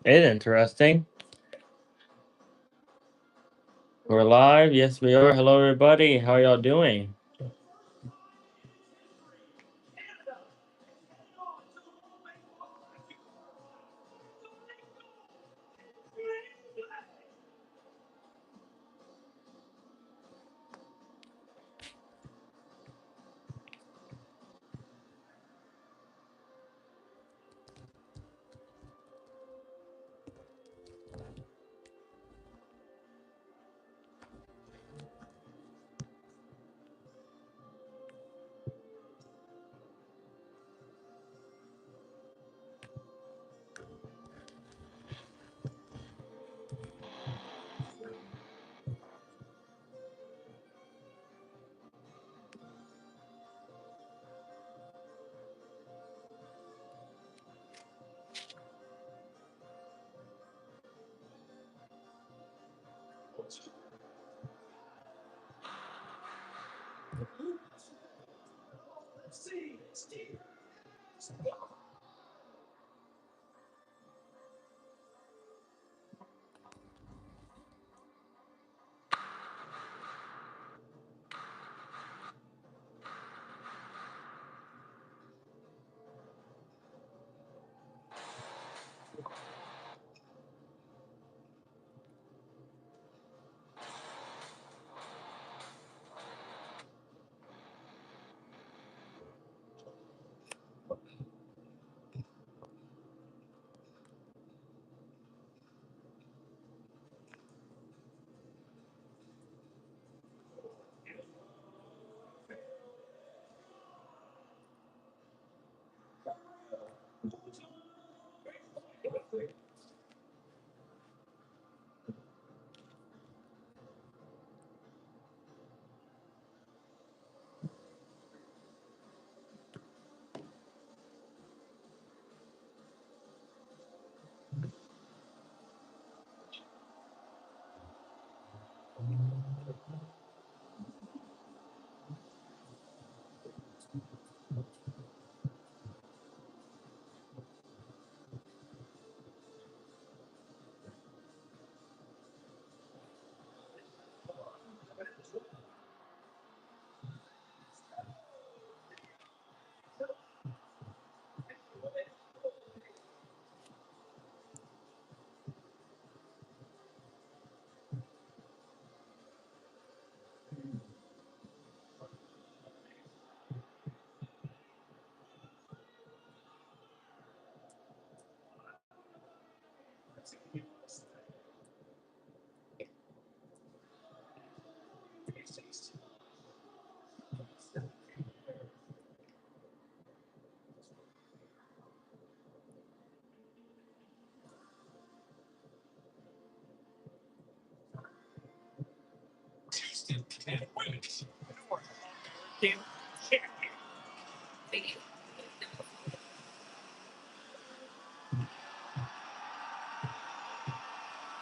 It's interesting. We're live. Yes, we are. Hello, everybody. How y'all doing?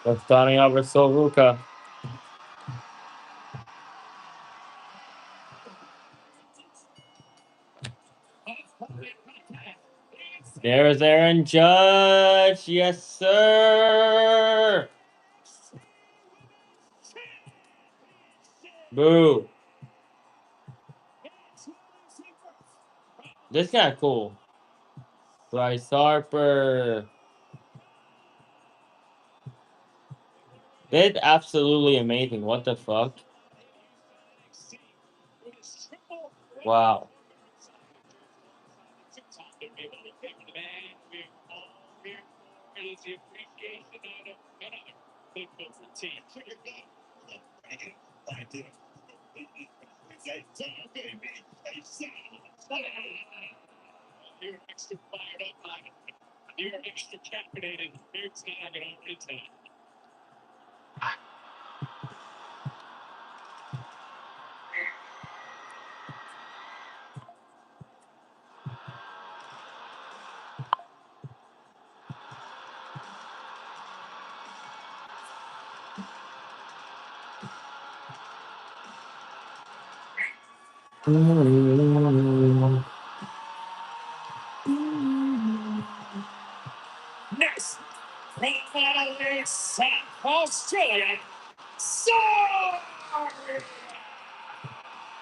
We're starting out with Solruka. There's Aaron Judge. Yes, sir. Boo. This guy cool. Bryce Harper. Did absolutely amazing. What the fuck? Wow. Australia. Sorry.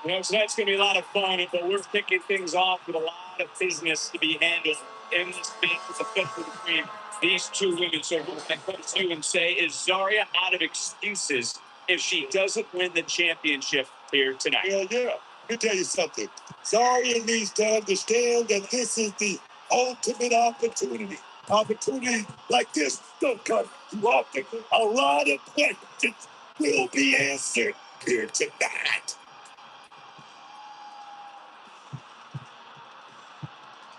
Tonight's going to be a lot of fun, but we're kicking things off with a lot of business to be handled in this match between these two women. So what I come to you and say is Zarya out of excuses if she doesn't win the championship here tonight. Yeah. Let me tell you something. Zarya needs to understand that this is the ultimate opportunity. Opportunities like this don't come too often. A lot of questions will be answered here tonight.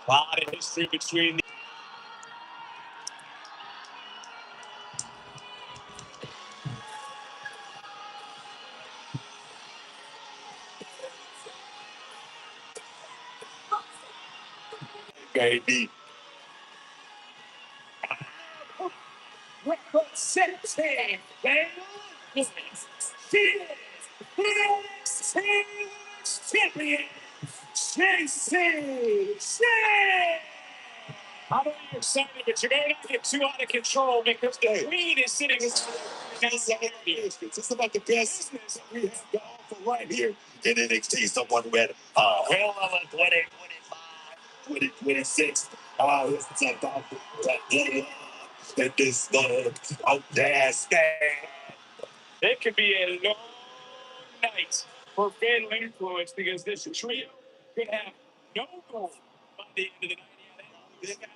A lot of history between the baby. Representing the champion, JC. I know you're excited, but you're going to get too out of control because the queen is sitting. It's about the best business we have to offer right here in NXT. Someone with a hell of a 2026. It's about the and this love out there stand. It could be a long night for Fatal Influence because this trio could have no goal by the end of the night.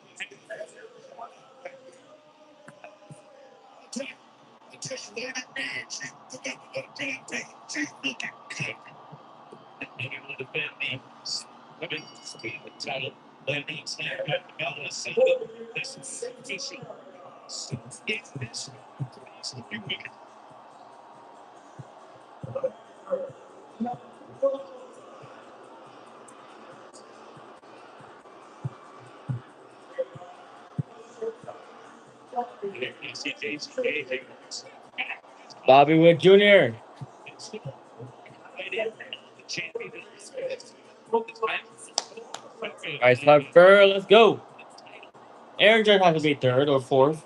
I tell you, Lady B, she's the she's looking good. And you will defend the women's title. Ladies, this is official. It's this. Bobby Wood Jr. Alright, Tucker, let's go. Aaron just has to be third or fourth.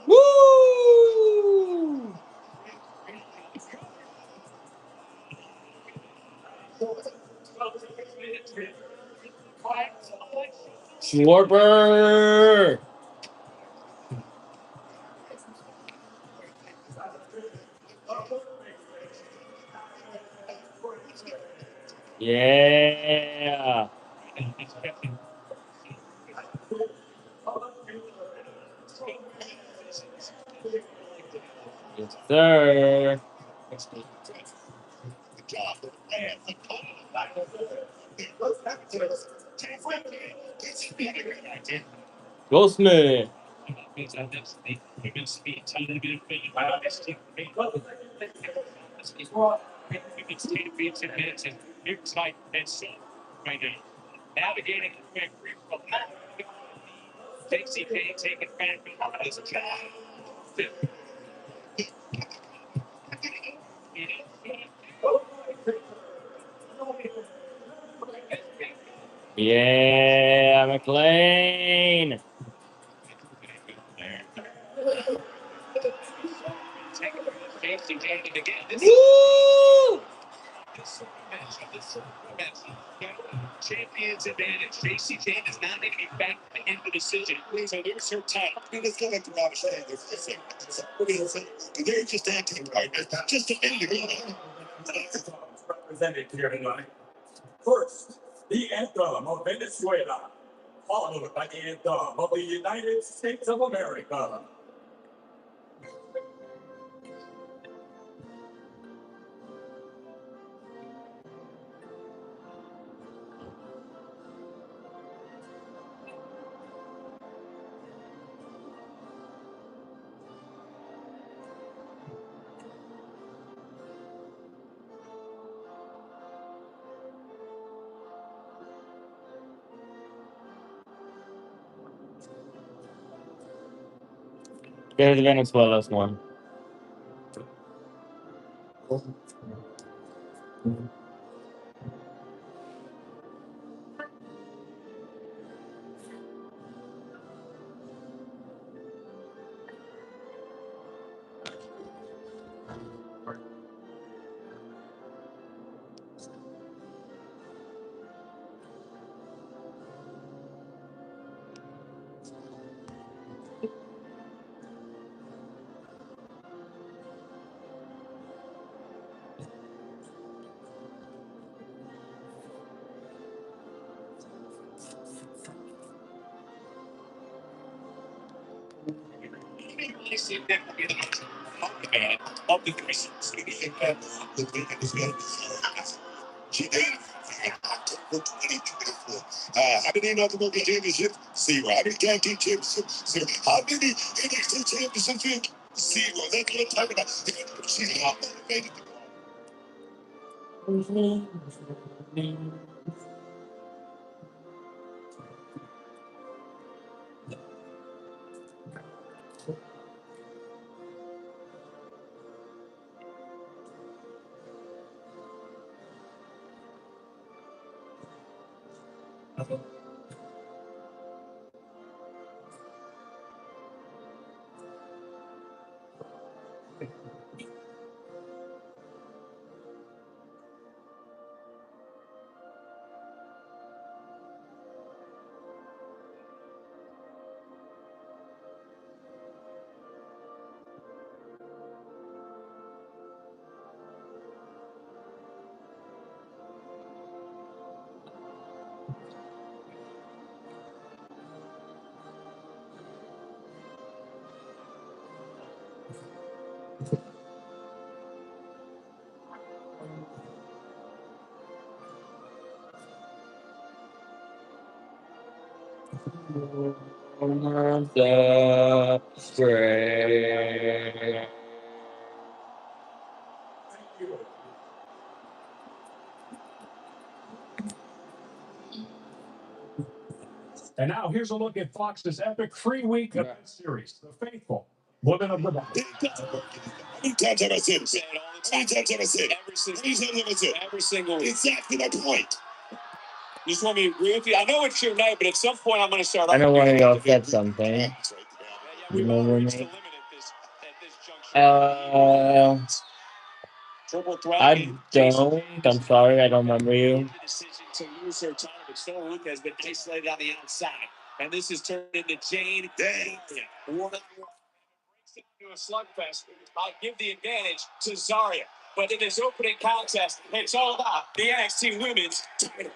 Woo! Slurper! Yeah! Yes, sir. Goldsmith. Navigating from JCK taking back on his job. Yeah, McLean. Woo! Champions advantage. JC Jane is not making back in the decision. So there's her title. It's going to understand this. They're just acting right. Just a minute ago. Represented here tonight. First, the anthem of Venezuela, followed by the anthem of the United States of America. There's Venezuela's one. Of the three seasons. How many North American championships? Zero. How many tag team championships? Zero. How many NXT championships? Zero. That's what I'm talking about. She's not motivated. The spray. And now here's a look at Fox's epic 3-week event series, The Faithful, Women of the Bible. How many times have I said it? How many times have I said it? Every single have I said it? Every single week. Exactly my point. You just want me to agree with you? I know it's your night, but at some point I'm going to start. I know one of y'all said something. Remember me? I don't. I'm sorry, I don't remember you. To lose her time, but Solo Luke has been isolated on the outside, and this has turned into Jane. Dang. One breaks it into a slugfest. I'll give the advantage to Zarya, but in this opening contest, it's all about the NXT Women's title.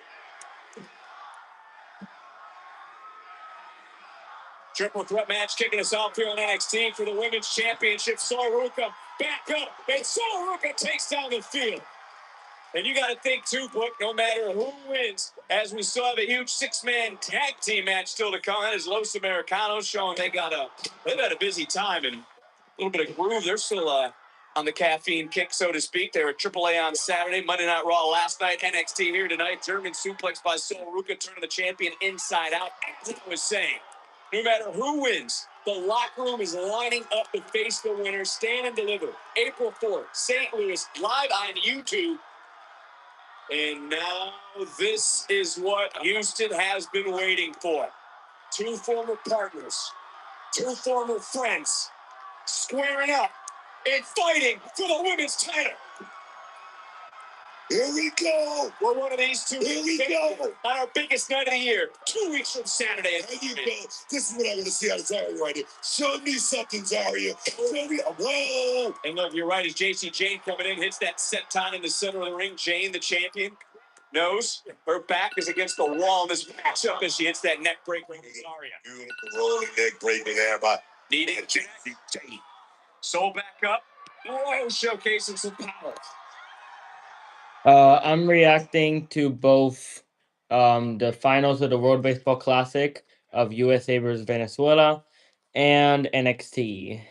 Triple threat match kicking us off here on NXT for the Women's Championship. Soruka back up, and Soruka takes down the field. And you got to think, too, Book, no matter who wins, as we still have a huge six-man tag team match still to come. That is Los Americanos showing they've had a busy time and a little bit of groove. They're still on the caffeine kick, so to speak. They were AAA on Saturday, Monday Night Raw last night, NXT here tonight. German suplex by Soruka, turning the champion inside out. As I was saying, no matter who wins, the locker room is lining up to face the winner. Stand and deliver. April 4th, St. Louis, live on YouTube. And now this is what Houston has been waiting for. Two former partners, two former friends, squaring up and fighting for the women's title. Here we go. We're one of these two. Here we go. On our biggest night of the year, 2 weeks from Saturday. There you go. This is what I want to see out of Zarya right here. Show me something, Zarya. Show me. Whoa. And look, you're right. As JC Jane coming in, hits that senton in the center of the ring. Jane, the champion, knows her back is against the wall in this matchup as she hits that neck breaker with Zarya. Beautiful rolling neck breaker there by needing JC Jane. Soul back up. Oh, showcasing some power. I'm reacting to both the finals of the World Baseball Classic of USA versus Venezuela and NXT.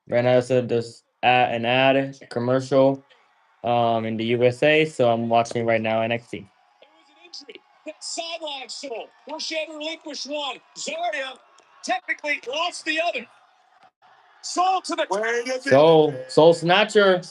Right now, it's an ad, a commercial in the USA, so I'm watching right now NXT. It was an injury. That sideline Soul, where she had relinquished one. Zarya technically lost the other. Soul to the Soul Snatcher.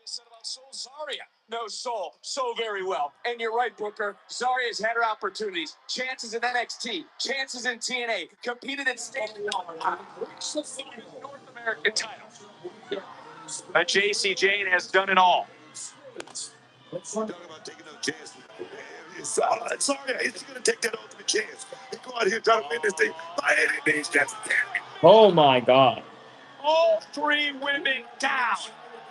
Soul Zarya knows Soul so very well. And you're right, Booker. Zarya's had her opportunities. Chances in NXT, chances in TNA, competed in State reached the final North American title. But JC Jane has done it all. Let's talk about taking no chances. Zarya is going to take that ultimate chance. They go out here try to win this thing by any means necessary. Oh my God. All three women down.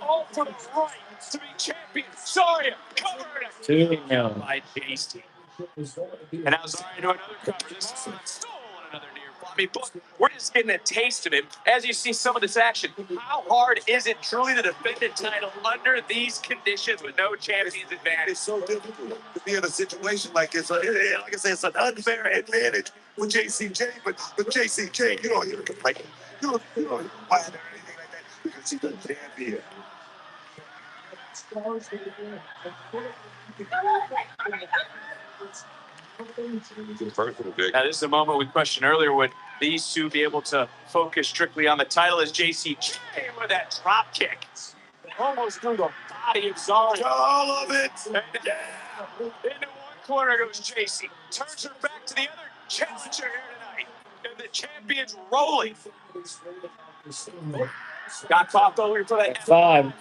All for the right to be champion. Zarya covered Two, no. by JC. And now Zarya to another cover. This time stolen another near fall. I mean, look, we're just getting a taste of it as you see some of this action. How hard is it truly to defend a title under these conditions with no champion's advantage? It's so difficult to be in a situation like this. Like I said, it's an unfair advantage with JCJ, but JCJ, you don't hear complain. You don't whine or anything like that because she's a champion. Now, this is a moment we questioned earlier. Would these two be able to focus strictly on the title as JC with that drop kick? Almost through the body of Zarya. All of it. And into one corner goes JC. Turns her back to the other challenger here tonight. And the champion's rolling. Got caught over for that F5.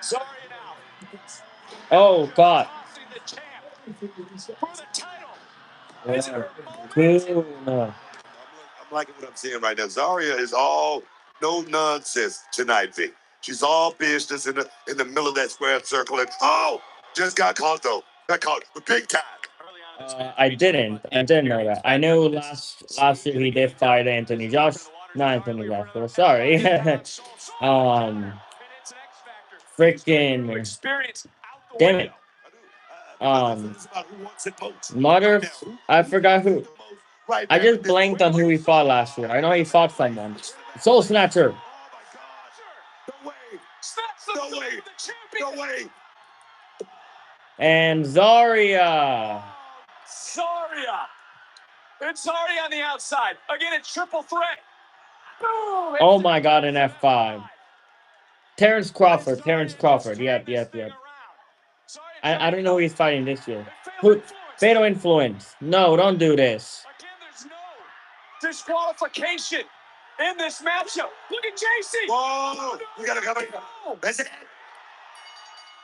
Zarya now. Oh, God. The champ for the title. No. I'm liking what I'm seeing right now. Zarya is all no nonsense tonight, Vic. She's all business in the middle of that square circle. And just got caught though. Got caught big time. I didn't know that. I knew last year he did fight Anthony Josh. Not Anthony Joshua. Sorry. Freaking. Damn it. Mother. I forgot who. I just blanked on who he fought last year. I know he fought someone. Soul Snatcher. No way. And Zarya. It's Zarya on the outside. Again, it's triple threat. Boom. Oh my God, an F5. Terrence Crawford. Yep. I don't know who he's fighting this year. Fatal Influence. No, don't do this. Again, there's no disqualification in this matchup. Look at JC. Whoa, we gotta come in. That's it.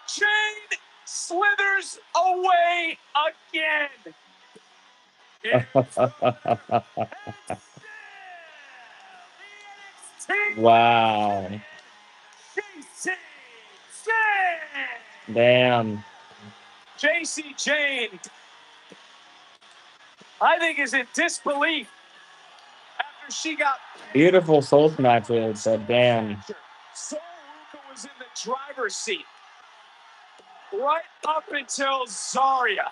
Chain slithers away again. Wow. Damn. JC Jane, I think, is in disbelief after she got beautiful soul snatcher. But damn. Soul Ruka was in the driver's seat right up until Zarya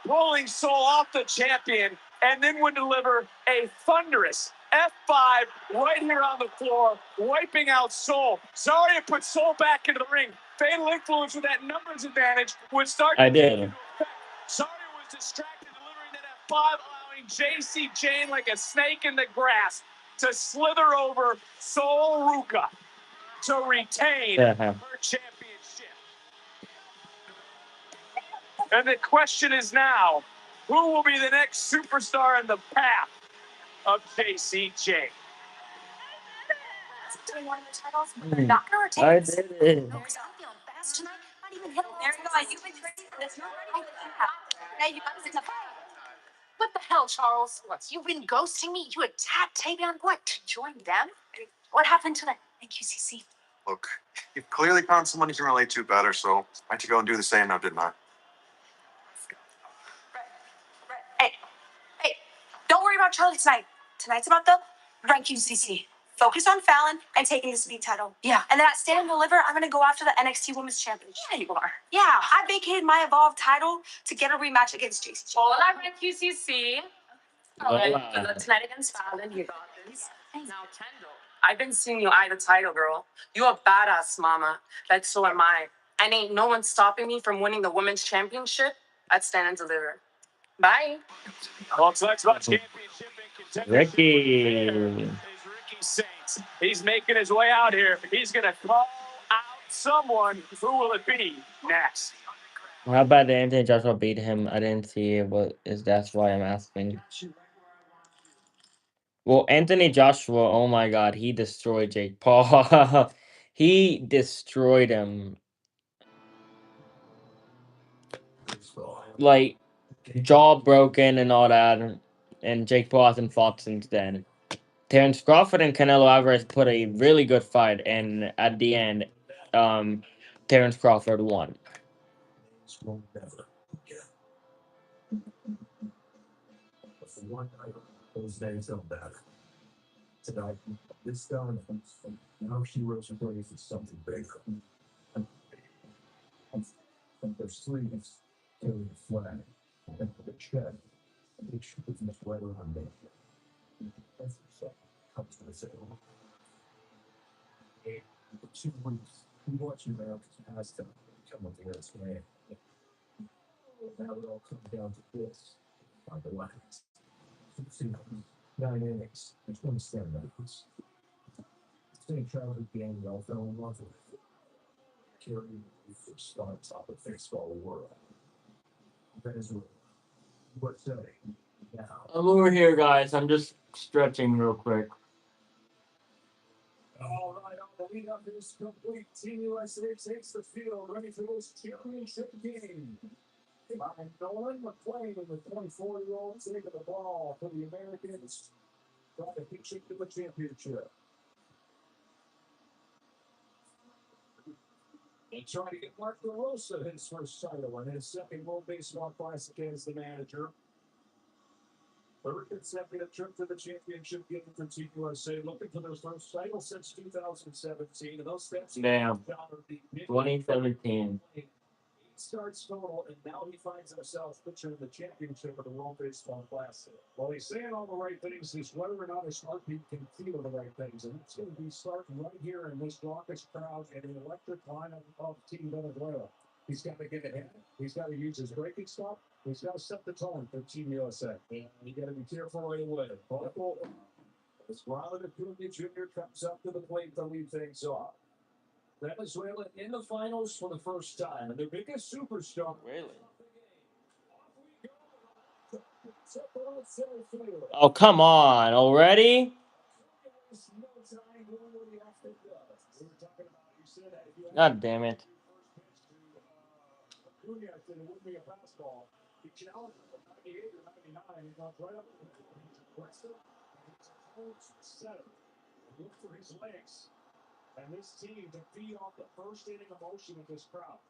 pulling Soul off the champion and then would deliver a thunderous F5 right here on the floor, wiping out Soul. Zarya put Soul back into the ring. Fatal Influence with that numbers advantage would start. I did. Zarya was distracted delivering that F5, allowing JC Jane like a snake in the grass to slither over Soul Ruka to retain her championship. And the question is now, who will be the next superstar in the path of JCJ? Doing one of the titles, not gonna retain. I did it. No, because I'm feeling fast tonight. Not even hit. There you go. You've been training for this. You're ready for that. Now you got to fight. What the hell, Charles? You've been ghosting me. You attacked Tavion what? To join them? What happened to the NQCC? Look, you've clearly found someone you can relate to better, so why don't you go and do the same now, didn't I? Hey, don't worry about Charlie tonight. Tonight's about the rank UCC. Focus on Fallon and taking the speed title. Yeah. And then at Stand and Deliver, I'm going to go after the NXT Women's Championship. Yeah, you are. Yeah, I vacated my Evolve title to get a rematch against JC. Hola, rank UCC. Hola. Tonight against Fallon, you got this. Now, Kendall, I've been seeing you eye the title, girl. You a badass, mama. Like, so am I. And ain't no one stopping me from winning the Women's Championship at Stand and Deliver. Bye. Well, it's next about championship and contendership. Ricky. Is Ricky Saints. He's making his way out here. He's going to call out someone. Who will it be next? How about the Anthony Joshua beat him? I didn't see what is. That's why I'm asking. Well, Anthony Joshua, oh my God, he destroyed Jake Paul. He destroyed him. Like, jaw broken and all that. And Jake Paul hasn't fought since then. Terrence Crawford and Canelo Alvarez put a really good fight, and at the end, Terrence Crawford won. one night, those days don't matter. Tonight, this done, now heroes are ready for something bigger. And their sleeves carry the flag, and for the chest, they shoot with much weather on me. That's the comes to the civil. For 2 weeks, we watched America's past them become a glorious man. Now it all comes down to this: on the lines. 2 seasons, 9 innings, and 27 runs. Same childhood game we all fell in love with. Carrying the first on top of baseball world. Venezuela, USA, now. I'm over here, guys. I'm just stretching real quick. All right, on the lead up is complete. Team USA takes the field, ready for this championship game. By Nolan McClain, the 24-year-old, taking the ball for the Americans. Trying to pitch it to the championship. And trying to get Mark DeRosa his first title and his second World Baseball Classic as the manager. Third consecutive trip to the championship game for Team USA, looking for their first title since 2017. And those stats. Damn. 2017. 8 starts total, and now he finds himself pitching the championship of the World Baseball Classic. Well, he's saying all the right things. It's whether or not his heartbeat can feel the right things. And it's going to be starting right here in this raucous crowd and an electric lineup of Team Venezuela. He's got to get ahead. He's got to use his breaking stop. He's got to set the tone for Team USA. And you got to be careful right away. Buckle. As Ronald Acuna Jr. comes up to the plate to lead things off. Venezuela in the finals for the first time, and their biggest superstar. Really? Oh, come on. Already? God damn it. Look for his legs. And this team to feed off the first inning emotion of this crowd.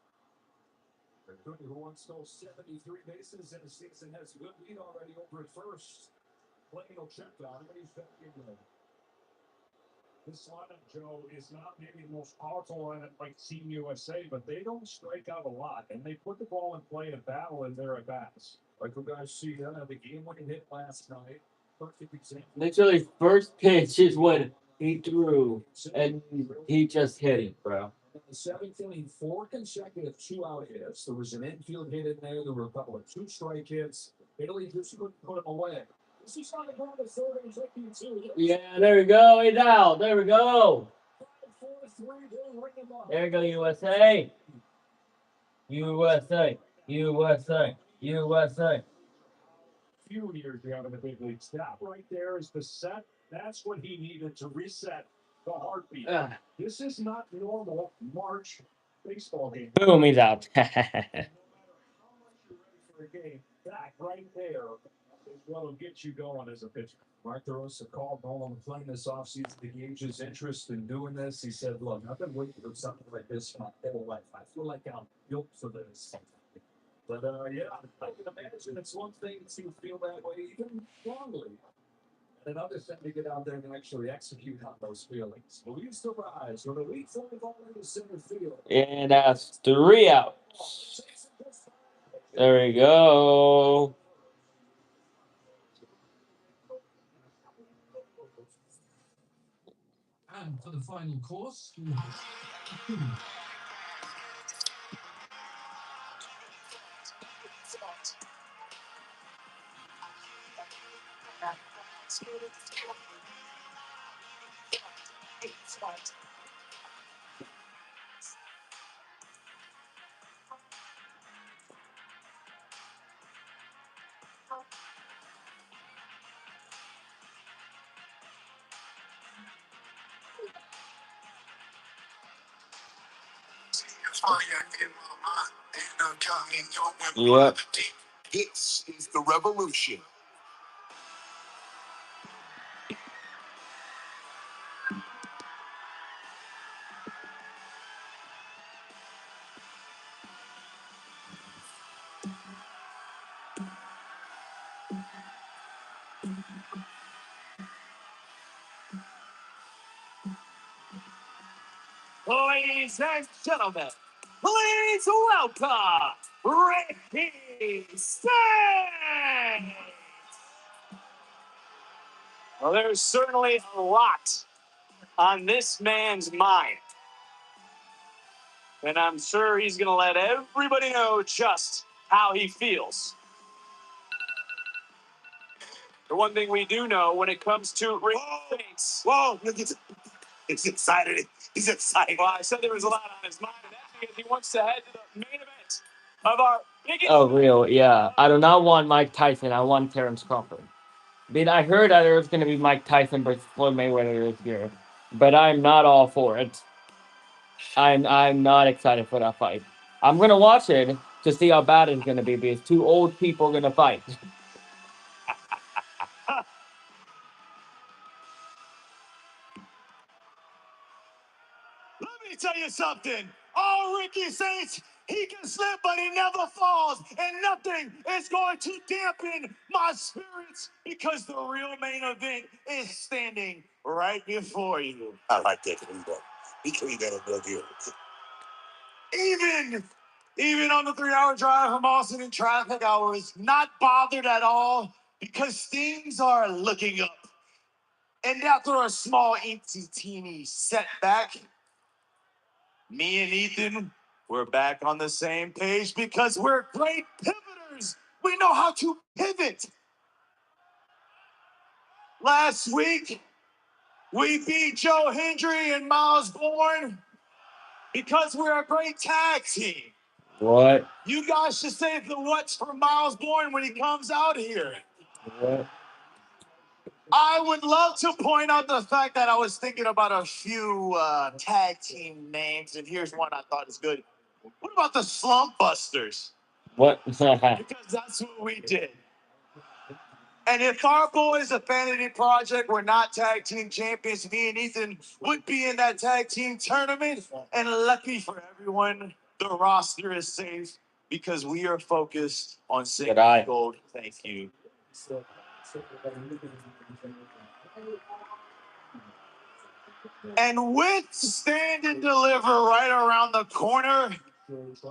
Acuna, who once stole 73 bases in a season, has a good lead already over at first. Playing will check on him, and he's back in there. This lineup, Joe, is not maybe the most powerful lineup like Team USA, but they don't strike out a lot, and they put the ball in play and battle in their at-bats. Like we guys see the game-winning hit last night. Perfect example. Literally, first pitch is when he threw, and he just hit it, bro. In the 7th inning, 4 consecutive 2-out hits. There was an infield hit in there. There were a couple of 2-strike hits. Italy just couldn't put him away. This is on the ground of third and taking 2. Yeah, there we go. He's out. There we go. 5-4-3, they'll ring him up. There we go, USA. USA. USA. USA. Few years out of the big leagues. That right there is the set. That's what he needed to reset the heartbeat. This is not normal March baseball game. Boom, he's out. No matter how much you're ready for a game, that right there is what'll get you going as a pitcher. Mark DeRosa called Nolan McClain this offseason to gauge his interest in doing this. He said, look, I've been waiting for something like this my whole life. I feel like I'm built for this. But, yeah, I can imagine it's one thing to feel that way even strongly. And another thing to get out there and actually execute on those feelings. Luis Rise with a weak fly ball into center field. And that's 3 outs. There we go. And for the final course, Yep. this is the revolution. Ladies and gentlemen, please welcome Ricky Sting! Well, there's certainly a lot on this man's mind. And I'm sure he's going to let everybody know just how he feels. The one thing we do know when it comes to Ricky Sting. Whoa, look, it's excited. He's excited. Well, I said there was a lot on his mind, and that's because he wants to head to the main event of our biggest. Oh, real, yeah. I do not want Mike Tyson. I want Terrence Crawford. I heard that there was going to be Mike Tyson versus Floyd Mayweather this year, but I'm not all for it. I'm not excited for that fight. I'm gonna watch it to see how bad it's gonna be because two old people are gonna fight. Let me tell you something. Oh, Ricky Saints, he can slip, but he never falls. And nothing is going to dampen my spirits because the real main event is standing right before you. I like that clean up. He cleaned that up real good. Even on the 3-hour drive from Austin in traffic, I was not bothered at all because things are looking up. And after a small, teeny setback, me and Ethan, we're back on the same page because we're great pivoters. We know how to pivot. Last week, we beat Joe Hendry and Miles Bourne because we're a great tag team. What? You guys should save the what's for Miles Bourne when he comes out here. What? I would love to point out the fact that I was thinking about a few tag team names, and here's one I thought is good. What about the Slump Busters? What? Because that's what we did. And if our boys, a Vanity Project, were not tag team champions, me and Ethan would be in that tag team tournament. And lucky for everyone, the roster is safe because we are focused on single gold. Thank you. And with Stand and Deliver right around the corner,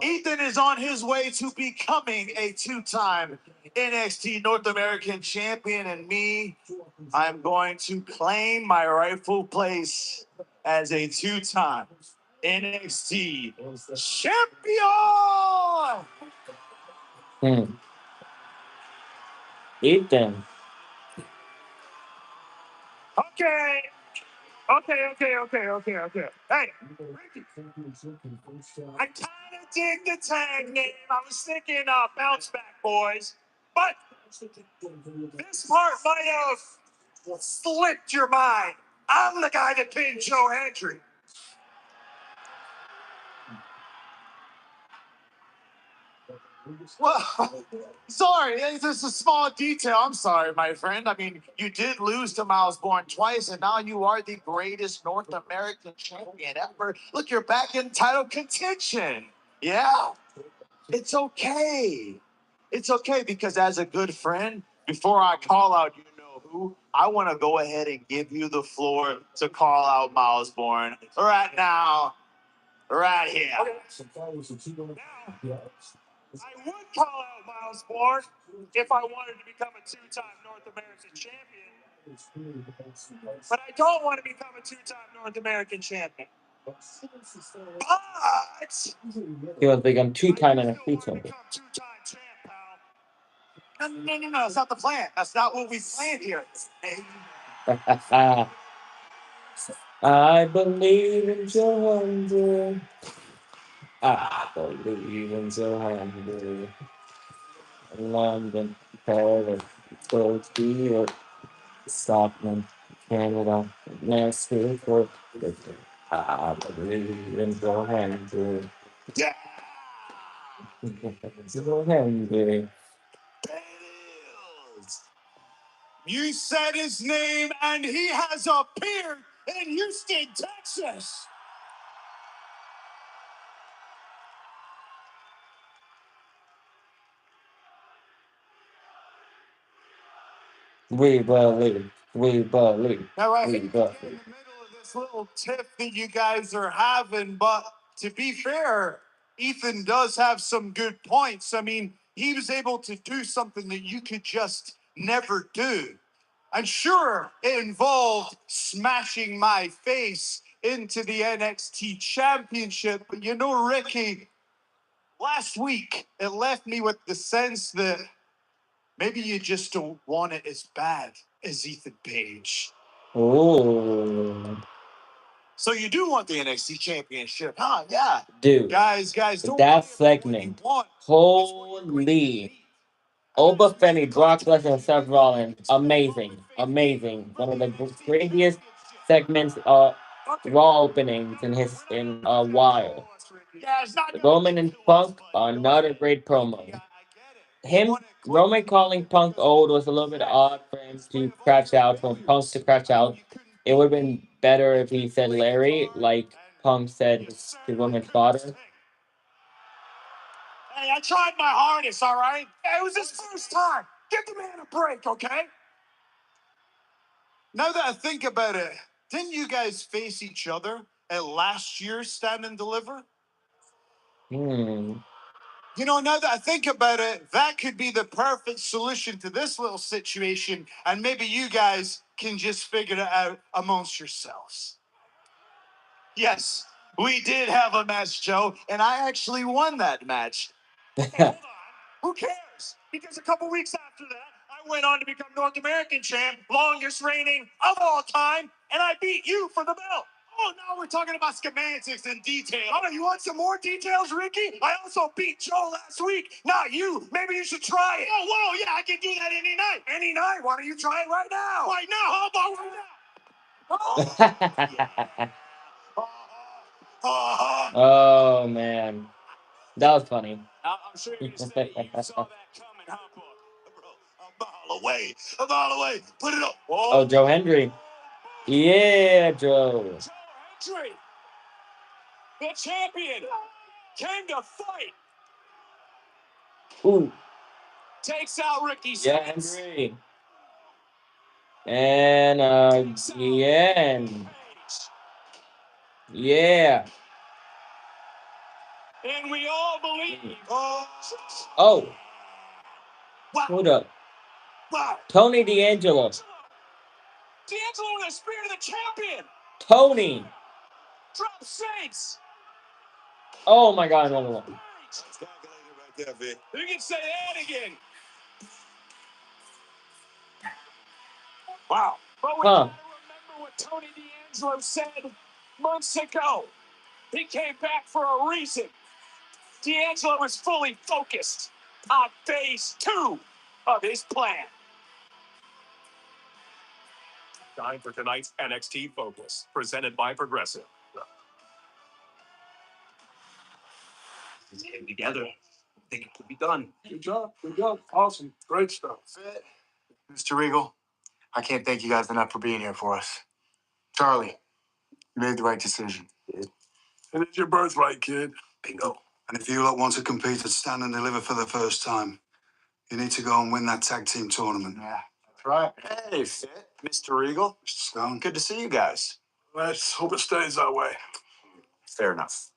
Ethan is on his way to becoming a 2-time NXT North American champion, and me, I'm going to claim my rightful place as a 2-time NXT champion. Ethan. Okay. Hey, Ricky, I kind of dig the tag name. I was thinking Bounce Back Boys, but this part might have slipped your mind. I'm the guy that pinned Joe Hendry. Well, sorry, it's just a small detail. I'm sorry, my friend. I mean, you did lose to Miles Bourne twice, and now you are the greatest North American champion ever. Look, you're back in title contention. Yeah, it's okay. It's okay because as a good friend, before I call out you know who, I want to go ahead and give you the floor to call out Miles Bourne right now, right here. Now, I would call out Miles Bourne if I wanted to become a 2-time North American champion. But I don't want to become a 2-time North American champion. But He was become I 2-time still NXT want to champion. become 2-time champ, pal. No, that's not the plan. That's not what we planned here. Hey, I believe in Joe Hendry. I believe in Joe Hendry. London, Paris, Tokyo, Scotland, Canada, Mexico. I believe in Joe Hendry. yeah, Joe Hendry. it is. You said his name, and he has appeared in Houston, Texas. We believe. We believe. Now, I We hate to get in believe. the middle of this little tiff that you guys are having, but to be fair, Ethan does have some good points. I mean, he was able to do something that you could just never do. And sure, it involved smashing my face into the NXT Championship, but you know, Ricky, last week it left me with the sense that maybe you just don't want it as bad as Ethan Page. Ooh. So you do want the NXT Championship, huh? Yeah. Dude, Guys, don't that worry about what you segment. want. Holy. Oba Fenny, Brock Lesnar, and Seth Rollins. Amazing. Amazing. One of the craziest segments, Raw openings in a while. Yeah, it's not gonna Roman and kill us, Punk, but you know another what? great promo. I get it. Him, Roman calling Punk old was a little bit odd for him to crash out, for Punk to crash out. It would have been better if he said Larry, like Punk said to Roman's father. Hey, I tried my hardest, all right? It was his first time. Give the man a break, okay? Now that I think about it, didn't you guys face each other at last year's Stand and Deliver? Hmm. You know, now that I think about it, that could be the perfect solution to this little situation, and maybe you guys can just figure it out amongst yourselves. Yes, we did have a match, Joe, and I actually won that match. Hey, hold on. Who cares? Because a couple weeks after that, I went on to become North American champ, longest reigning of all time, and I beat you for the belt. Oh, now we're talking about schematics and details. Oh, you want some more details, Ricky? I also beat Joe last week, not you. Maybe you should try it. Oh, whoa, yeah, I can do that any night. Any night? Why don't you try it right now? Right now? How about right now? Oh, yeah. Oh man, that was funny. I'm sure you say you saw that coming, huh, bro? A mile away. A mile away. Put it up. Oh, Joe Hendry. Yeah, Joe. Joe Hendry, the champion, came to fight. Ooh. Takes out Ricky Yeah, Starks. Hendry. And the end. Yeah. And we all believe. Oh, Wow. hold up. Wow. Tony D'Angelo. D'Angelo with a spear to the champion. Tony. Drop Saints. Oh my God, another one. You can say that again. Wow. But we Huh. gotta remember what Tony D'Angelo said months ago. He came back for a reason. D'Angelo is fully focused on phase 2 of his plan. Time for tonight's NXT Focus, presented by Progressive. Getting together. I think it could be done. Good job. Good job. Awesome. Great stuff. Mr. Regal, I can't thank you guys enough for being here for us. Charlie, you made the right decision. It is your birthright, kid. Bingo. And if you lot want to compete at Stand and Deliver for the first time, you need to go and win that tag team tournament. Yeah, that's right. Hey, Fit, Mr. Regal. Mr. Stone. Good to see you guys. Let's hope it stays that way. Fair enough.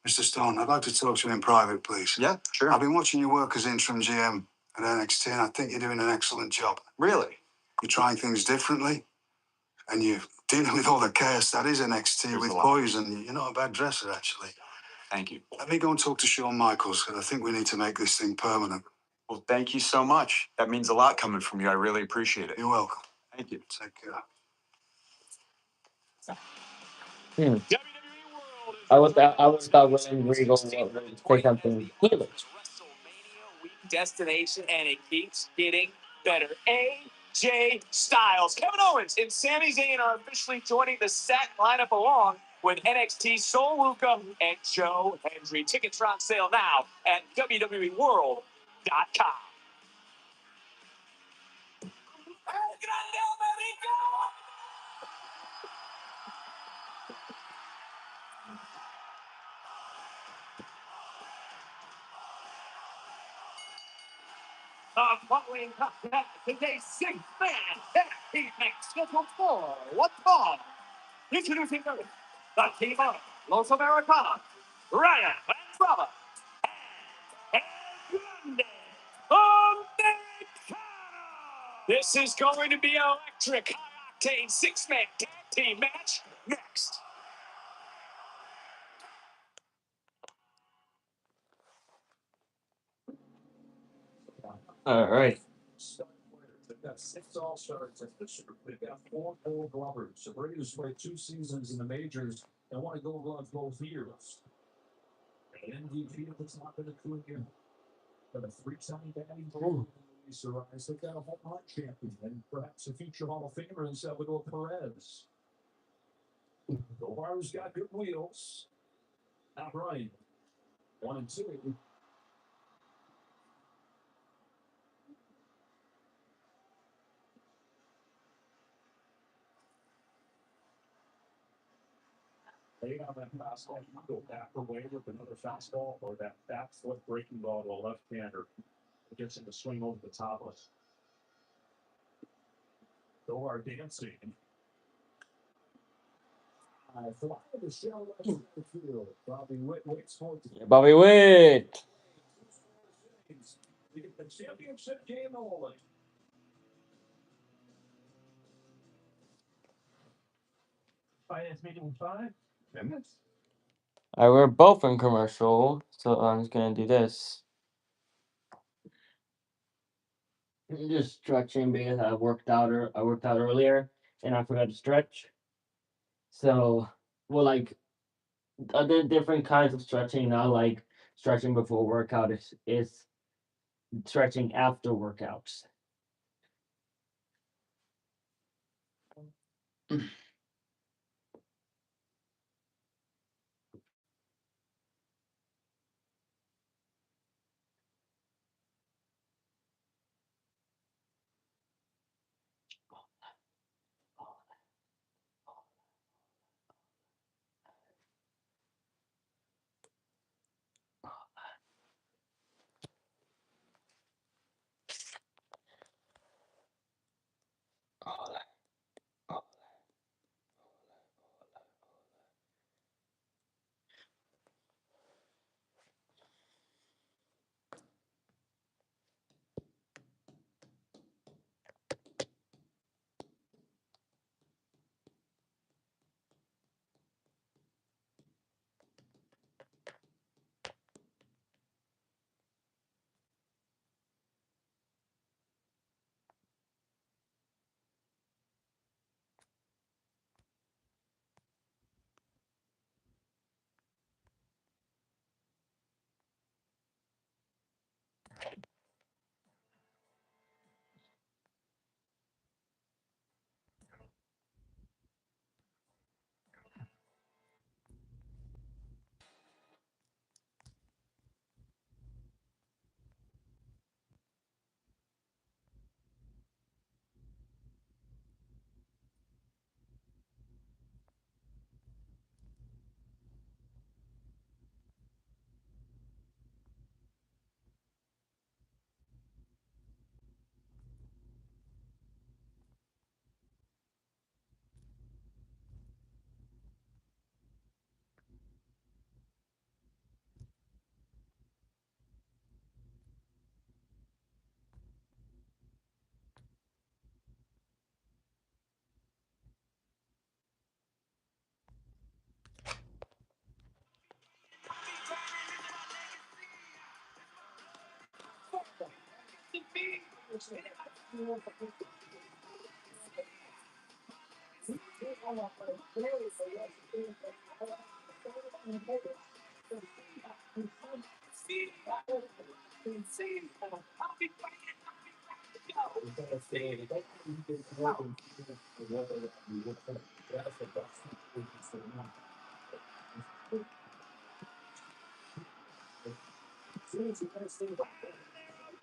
Mr. Stone, I'd like to talk to you in private, please. Yeah, sure. I've been watching you work as interim GM at NXT, and I think you're doing an excellent job. Really? You're trying things differently, and you're dealing with all the chaos that is NXT There's with a lot. boys, and you're not a bad dresser, actually. Thank you. Let me go and talk to Shawn Michaels, because I think we need to make this thing permanent. Well, thank you so much. That means a lot coming from you. I really appreciate it. You're welcome. Thank you. Take care. Hmm. WWE World is I was thought William Regal would say something heelish. WrestleMania week destination, and it keeps getting better. AJ Styles, Kevin Owens, and Sami Zayn are officially joining the set lineup along with NXT Sol Luca and Joe Hendry. Tickets are on sale now at WWEWorld.com. Following up today's sixth man tag team match scheduled for one fall. Introducing first, the team of Los Americanos, Ryan and Bravo, and Grande Americano. This is going to be an electric, high-octane six-man tag team match next. All right. They've got 6 All-Stars at the Super. They've got 4 Gold Glovers. Sabrina's played 2 seasons in the majors and won a Gold Glove both years. And MVP, it's not been a coup again. But a 3-time batting champion, Luis Ariz. They've got a home run champion and perhaps a future Hall of Famer in Salvador Perez. Govar's got good wheels. Now Brian, 1 and 2. Lay on that fastball, you go back away with another fastball or that back foot breaking ball to a left-hander. It gets him to swing over the top of it. Govar dancing. Fly the shell left field. Bobby Witt waits for it. Bobby Witt. We get the championship game rolling. Finance meeting 5 minutes. All right, we're both in commercial, so I'm just gonna do this. Just stretching because I worked out earlier and I forgot to stretch. So, well, like other different kinds of stretching, not like stretching before workout is stretching after workouts.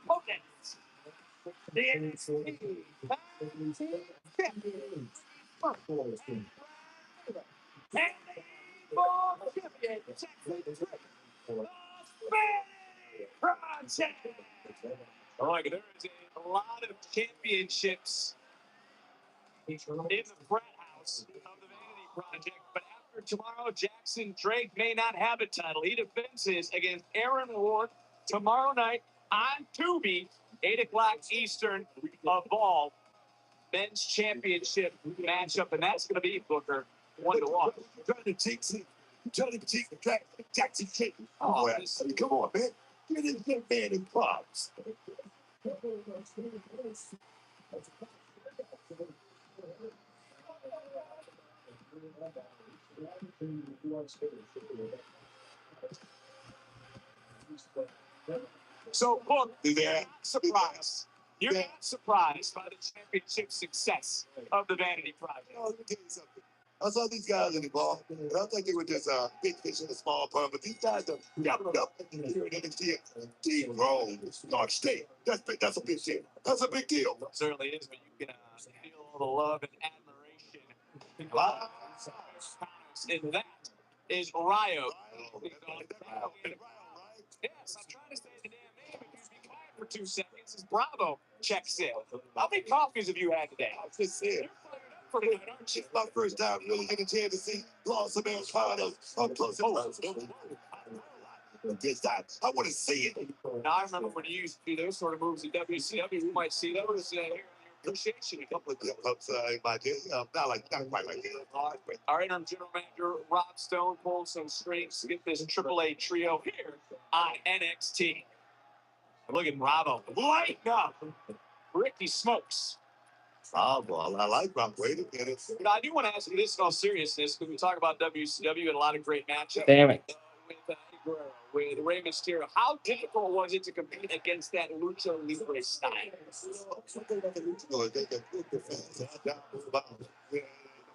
Opponents, the NXT Champion, and the Evil Champion, Jackson Trick, the Spanish Project. Look, there is a lot of championships in the frat house of the Vanity Project, but after tomorrow, Jackson Drake may not have a title. He defends his against Aaron Ward tomorrow night on Tubi, 8 o'clock Eastern. Evolve men's championship matchup, and that's going to be Booker 1-1. Trying to teach me. Trying to teach me. Jackson King. Oh, come on, man. Get this young man in props. So, Book, Yeah. surprised. You're not surprised by the championship success of the Vanity Project. Let me tell you something. I saw these guys in the ball, and I think they were just big fish in a small pond, but these guys are gathered up here in NXT. Deep Rome, North State. That's a big deal. That's a big deal. It certainly is, but you can feel all the love and admiration. Wow. And that is Ryo. Yes, I'm trying to say the damn name, but you be quiet for 2 seconds as Bravo checks in. How many coffees have you had today? I just said, For tonight, aren't you? it's my first time really getting a chance to see Los Americanos up close and personal. But this time, I want to see it. Now, I remember when you used to do those sort of moves at WCW, we might see those here in your appreciation. A couple of clip-ups in my day. Not quite like that. Our interim general manager, Rob Stone, pulls some strings to get this AAA trio here on NXT. Look at Bravo. Lighten up. Ricky Smokes. Well, I like Rob. Wait a minute. I do want to ask you this in all seriousness, because we talk about WCW and a lot of great matchups. Damn it. With Guerrero, with Rey Mysterio. How difficult was it to compete against that Lucha Libre style?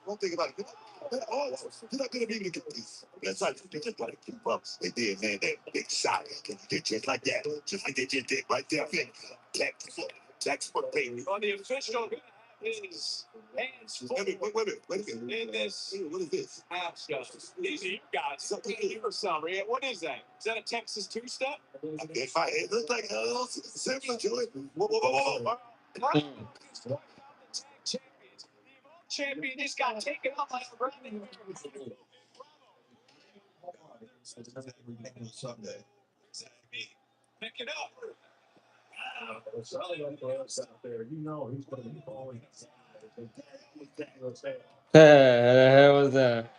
One thing about it, you're not going to be able to get these. That's right. They just got to keep up. They did, man. That big shot. They just like that. Just like they just did right there. Textbook, baby. On the official his hands full Wait a minute. in this What is this? matchup. These are you guys. Or something. What is that? Is that a Texas two-step? It looks like a little similar to it. Whoa. Right. Champion just got taken out by a running. Someday. Pick it up. The hell was that?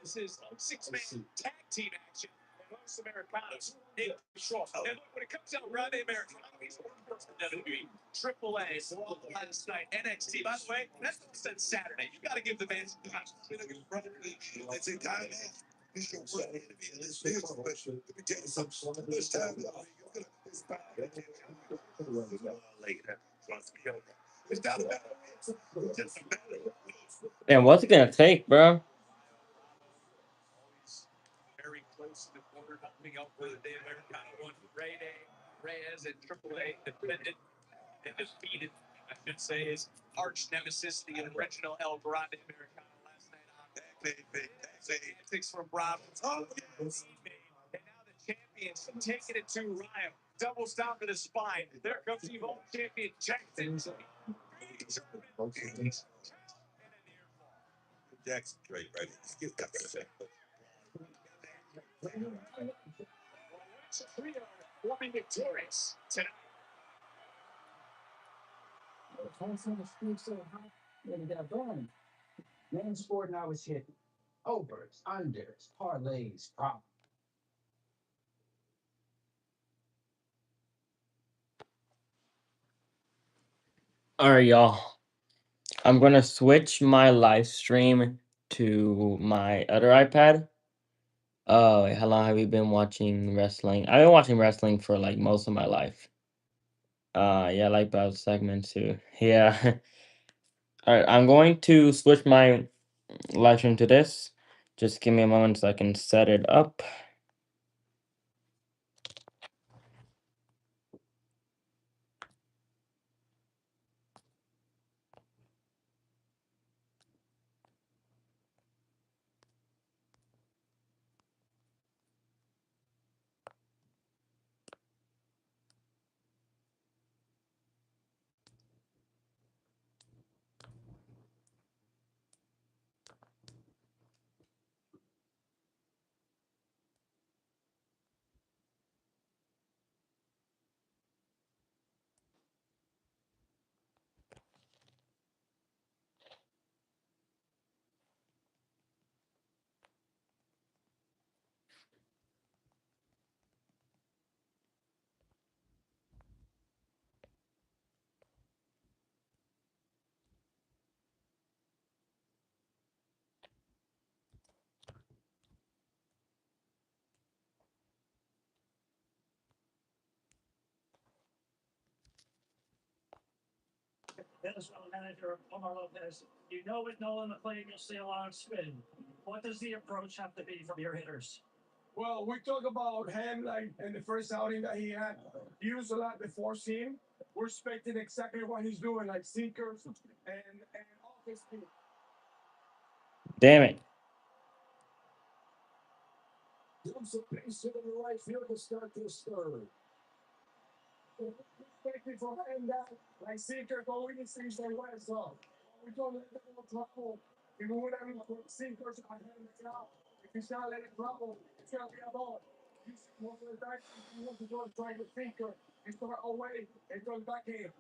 This is 6-man tag team action. Los Americanos. And look, when it comes out, Robbie Americano, he's one person WWE, AAA, last night, NXT. By the way, that's what said Saturday. You got to give the man some time. It's a time. This show was to be in this business, but let me tell you something. This time, it's fine. Later. It's not about it. It's just a matter. And what's it gonna take, bro? Very close to the corner, helping out with the Americano one. Reyes and AAA defended and defeated, I should say, his arch nemesis, the original El Grande Americano last night on antics from Bravo. Oh, yes. And now the champions taking it to Ryo. Doubles down to the spine. There comes the old champion Jackson. Jackson Drake, right? He's got that. Will be victorious tonight. Men's sport now is hit overs, unders, parlays, prop. All right, y'all. I'm gonna switch my live stream to my other iPad. Oh, how long have you been watching wrestling? I've been watching wrestling for like most of my life. Yeah, I like bout segment too. Yeah. All right, I'm going to switch my live stream to this. Just give me a moment so I can set it up. Venezuela manager Omar Lopez, you know with Nolan McLean you'll see a lot of spin. What does the approach have to be from your hitters? Well, we talk about him like in the first outing that he had used a lot before seam. We're expecting exactly what he's doing, like sinkers and all his speed. Damn it. Doing some base hit in the right field to start this third. Expecting from him that like sinker going in things like west off. We don't let them trouble. Even when I'm sinkers, I have him out. If he's not letting trouble, it's gonna be a ball. You see most of the time, he wants to go and try the sinker and start away and goes back in.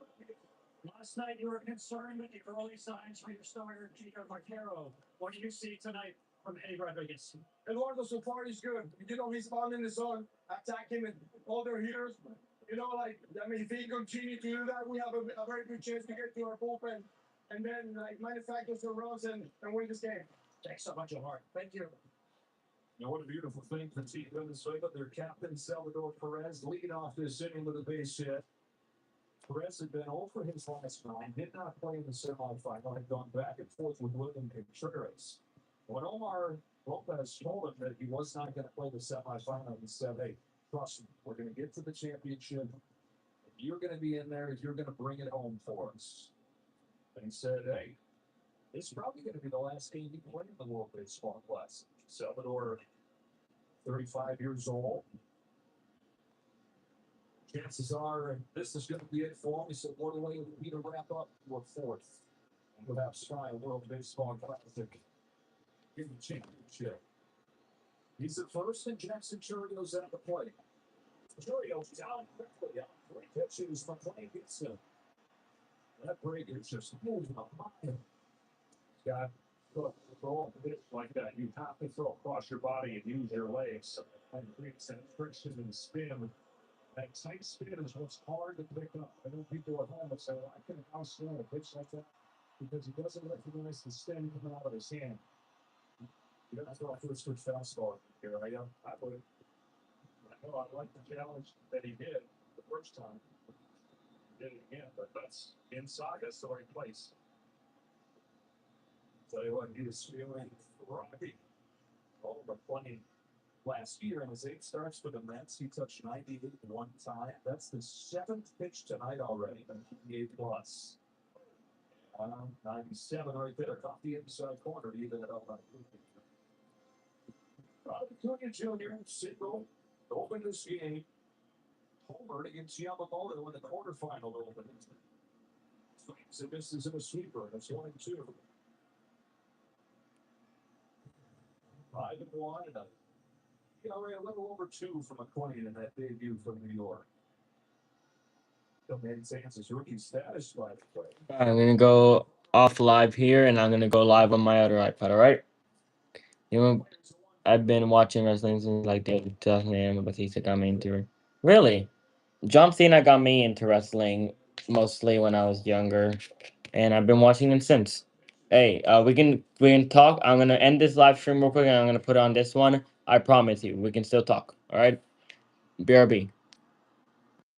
Last night you were concerned with the early signs for your starter, Chico Vaquero. What do you see tonight from Eddie Rodriguez? Eduardo so far is good. You know, he's found in the zone, attacking and all their hitters. You know, like, I mean, if he continue to do that, we have a very good chance to get to our bullpen and then, like, manufacture some runs and win this game. Thanks so much, Omar. Thank you. You know, what a beautiful thing for Team Venezuela. Their captain, Salvador Perez, leading off this inning with a base hit. Perez had been 0 for his last 9, did not play in the semifinal, had gone back and forth with William Contreras. When Omar Lopez told him that he was not going to play the semifinal, he said, hey, trust me, we're going to get to the championship. You're going to be in there. You're going to bring it home for us. And he said, hey, this is probably going to be the last game he played in the World Baseball Classic. Salvador, 35 years old. Chances are this is going to be it for him. He said, what a way would be to wrap up for fourth. And perhaps try a World Baseball Classic in the championship. He's at first, and Jackson Churrio's at the plate. Churrio's down quickly out 3 pitches from Clay Gibson. That break is just moving a mile. Scott, look, throw a bit like that. You have to throw across your body and use your legs. And creates that friction and spin. That tight spin is what's hard to pick up. I know people at home will say, well, I can outswing a pitch like that because he doesn't recognize the spin coming out of his hand. You don't throw a first switch fastball here, right? I would. I know I like the challenge that he did the first time. He did it again, but that's inside. That's the right place. Tell you what, he is feeling rocky. Oh, but playing last year in his 8 starts for the Mets, he touched 98 one time. That's the 7th pitch tonight already, 98 plus. 97 right there, off the inside corner, even at all. Robert Acuna Jr. single opened this game. Homer against Yamamoto in the quarterfinal opening. So this is a sweeper. That's 1-2. 5-1 and a little over 2 from McLean in that debut from New York. Still maintains his rookie status, by the way. I'm going to go off live here, and I'm going to go live on my other iPad, all right? You know, I've been watching wrestling since like the 2000 Batista got me into it. Really? John Cena got me into wrestling mostly when I was younger, and I've been watching him since. Hey, we can talk. I'm gonna end this live stream real quick, and I'm gonna put on this one. I promise you, we can still talk. All right, BRB.